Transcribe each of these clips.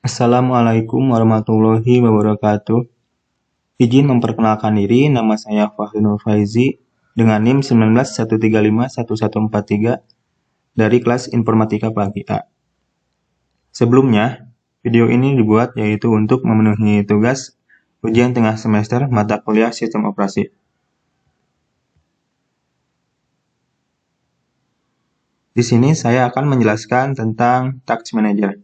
Assalamualaikum warahmatullahi wabarakatuh. Izin memperkenalkan diri, nama saya Fahri Nur Faizi dengan NIM 19135143 dari kelas Informatika Pagi A. Sebelumnya, video ini dibuat yaitu untuk memenuhi tugas ujian tengah semester mata kuliah Sistem Operasi. Di sini saya akan menjelaskan tentang Task Manager.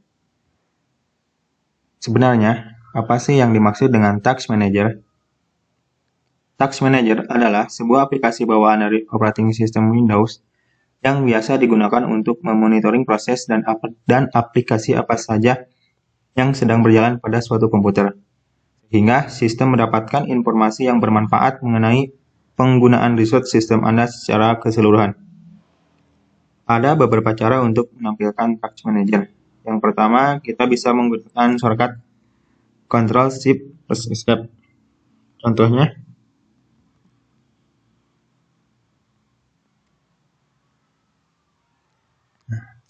Sebenarnya, apa sih yang dimaksud dengan Task Manager? Task Manager adalah sebuah aplikasi bawaan dari operating system Windows yang biasa digunakan untuk memonitoring proses dan aplikasi apa saja yang sedang berjalan pada suatu komputer, sehingga sistem mendapatkan informasi yang bermanfaat mengenai penggunaan resource sistem Anda secara keseluruhan. Ada beberapa cara untuk menampilkan Task Manager. Yang pertama, kita bisa menggunakan shortcut Ctrl+Shift+Escape. Contohnya,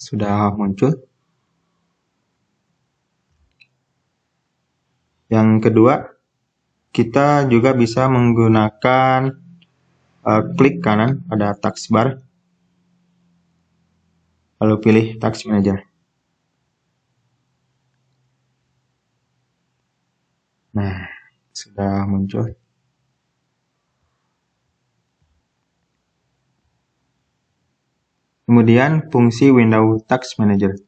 sudah muncul. Yang kedua, kita juga bisa menggunakan klik kanan pada taskbar, lalu pilih Task Manager. Nah, sudah muncul. Kemudian, fungsi Windows Task Manager.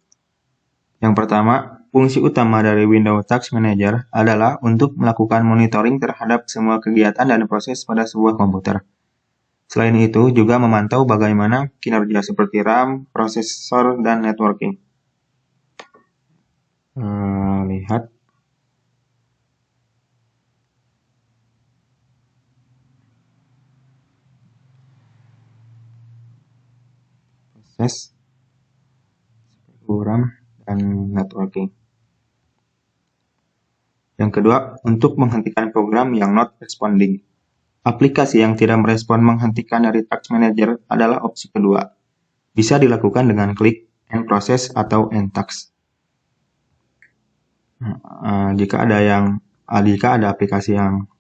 Yang pertama, fungsi utama dari Windows Task Manager adalah untuk melakukan monitoring terhadap semua kegiatan dan proses pada sebuah komputer. Selain itu, juga memantau bagaimana kinerja seperti RAM, prosesor, dan networking. Lihat. Proses, RAM, dan networking. Yang kedua, untuk menghentikan program yang not responding. Aplikasi yang tidak merespon menghentikan dari Task Manager adalah opsi kedua. Bisa dilakukan dengan klik End Process atau End Task. Jika ada aplikasi yang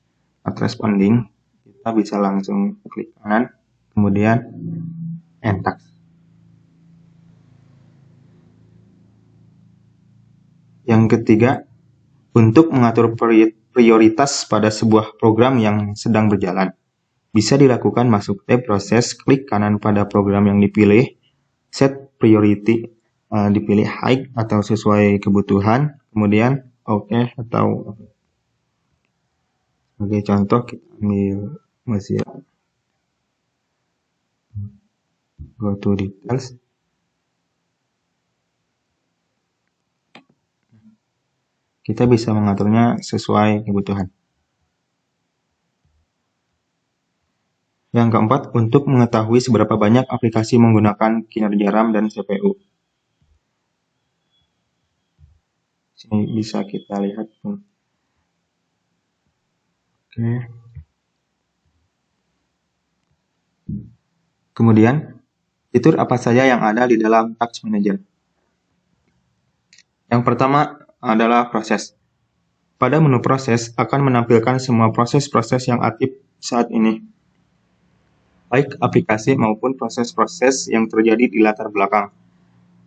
not responding, kita bisa langsung klik kanan, kemudian End Task. Yang ketiga, untuk mengatur prioritas pada sebuah program yang sedang berjalan. Bisa dilakukan masuk tab proses, klik kanan pada program yang dipilih, set priority, dipilih high atau sesuai kebutuhan, kemudian OK atau sebagai contoh kita ambil Mozilla. Go to details. Kita bisa mengaturnya sesuai kebutuhan. Yang keempat, untuk mengetahui seberapa banyak aplikasi menggunakan kinerja RAM dan CPU. Sini bisa kita lihat. Oke. Kemudian, fitur apa saja yang ada di dalam Task Manager? Yang pertama adalah proses. Pada menu proses akan menampilkan semua proses-proses yang aktif saat ini, baik aplikasi maupun proses-proses yang terjadi di latar belakang.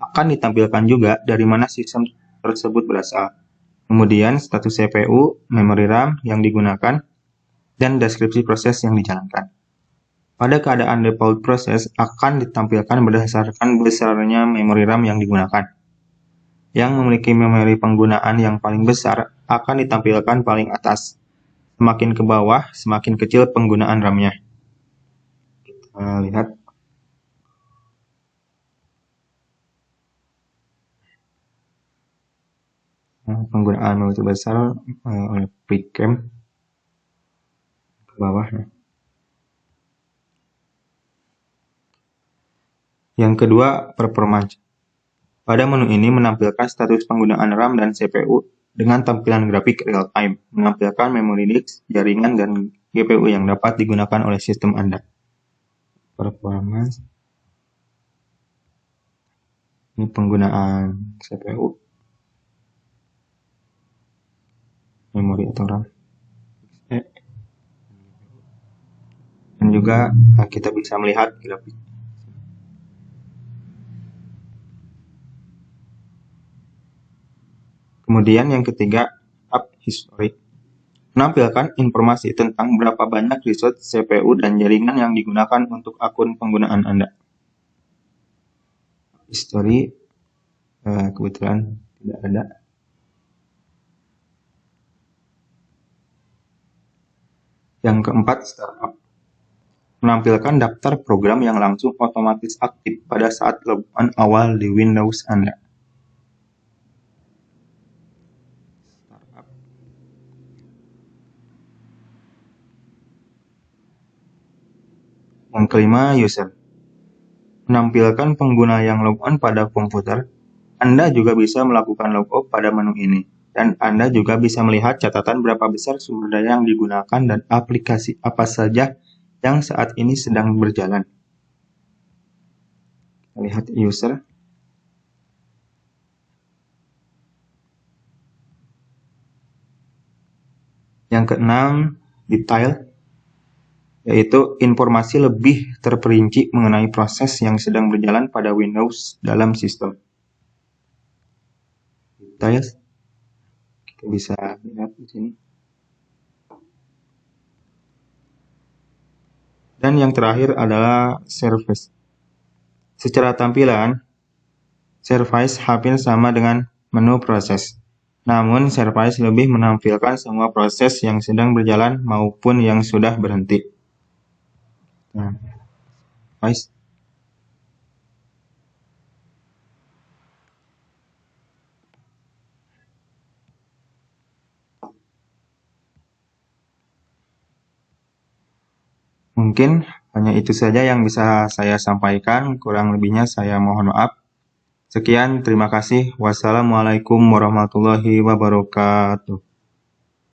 Akan ditampilkan juga dari mana sistem tersebut berasal. Kemudian status CPU, memori RAM yang digunakan, dan deskripsi proses yang dijalankan. Pada keadaan default proses akan ditampilkan berdasarkan besarnya memori RAM yang digunakan. Yang memiliki memori penggunaan yang paling besar akan ditampilkan paling atas. Semakin ke bawah, semakin kecil penggunaan RAM-nya. Kita lihat. Penggunaan memori terbesar oleh Precam ke bawah. Yang kedua, performance. Pada menu ini menampilkan status penggunaan RAM dan CPU dengan tampilan grafik real-time, menampilkan memori disk, jaringan, dan GPU yang dapat digunakan oleh sistem Anda. Performance. Ini penggunaan CPU. atau RAM. Dan juga kita bisa melihat grafik. Kemudian yang ketiga, App History. Menampilkan informasi tentang berapa banyak resource CPU dan jaringan yang digunakan untuk akun penggunaan Anda. History kebetulan tidak ada. Yang keempat, Startup. Menampilkan daftar program yang langsung otomatis aktif pada saat logon awal di Windows Anda. Yang kelima, User. Menampilkan pengguna yang logon pada komputer. Anda juga bisa melakukan logout pada menu ini. Dan Anda juga bisa melihat catatan berapa besar sumber daya yang digunakan dan aplikasi apa saja yang saat ini sedang berjalan. Lihat User. Yang keenam, Detail, yaitu informasi lebih terperinci mengenai proses yang sedang berjalan pada Windows dalam sistem. Details, kita bisa lihat di sini. Dan yang terakhir adalah Service. Secara tampilan, Service hampir sama dengan menu proses. Namun, Service lebih menampilkan semua proses yang sedang berjalan maupun yang sudah berhenti. Nah, Service. Mungkin hanya itu saja yang bisa saya sampaikan, kurang lebihnya saya mohon maaf. Sekian, terima kasih. Wassalamualaikum warahmatullahi wabarakatuh.